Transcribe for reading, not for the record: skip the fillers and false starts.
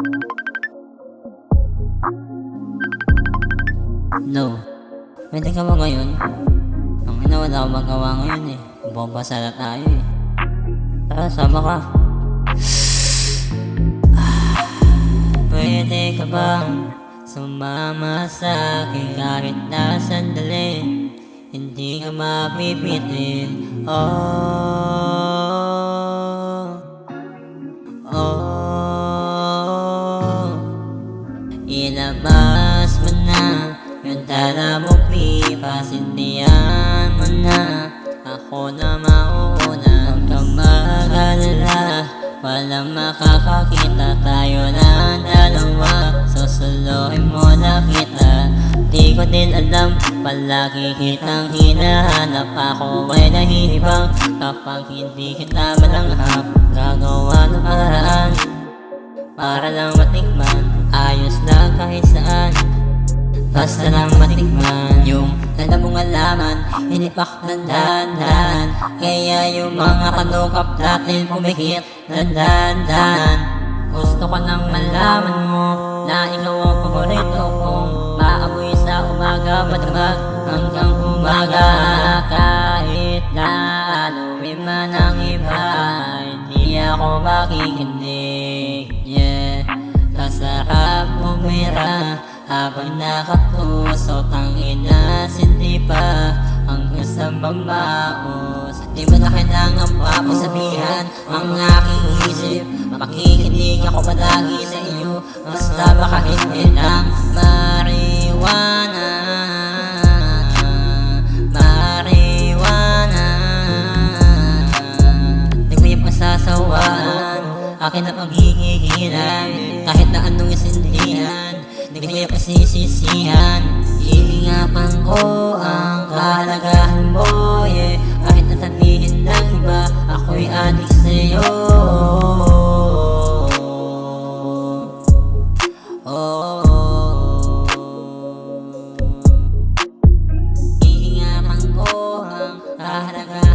No, pwede ka ba ngayon? Ang ina, wala akong magawa ngayon eh. Bumbasa na tayo eh. Tara, sama ka. Pwede ka bang sumama sa akin kahit na sandali? Hindi ka mapipitin. Ilabas mo na yung dala mo, pipas. Sindihan mo na, ako na mauuna. Huwag kang mag-alala, walang makakakita. Tayo na dalawa, susuluhin mo na kita. Di ko din alam, palagi kitang hinahanap. Ako ay nahihibang kapag hindi kita malanghap. Gagawa ng paraan para lang matikman, ayos na kahit saan. Basta lang matikman yung dala mong alaman, inipak ng dahan-dahan. Kaya yung mga kanukap natin pumikit ng dahan-dahan. Gusto ko nang malaman mo na ikaw ang paborito kong maamoy sa umaga, madamag hanggang umaga. Kahit na anuin man ang iba, hindi ako makikinig. Yeah, kasarap umira habang nakatusok ang inasindi pa hanggang sa mamaos. Di mo na kailangan pa ako sabihan ang aking isip. Makikinig ako palagi sa iyo, basta baka hindi lang marijuana. Di ko yung pasasawaan, akin na paghihigilan. Kahit na anong isindihan, di ko yung pasisisihan. Iingapan ko ang kahalagahan mo, yeah. Kahit na sabihin ng iba, ako'y adik sa'yo. Iingapan ko ang kahalagahan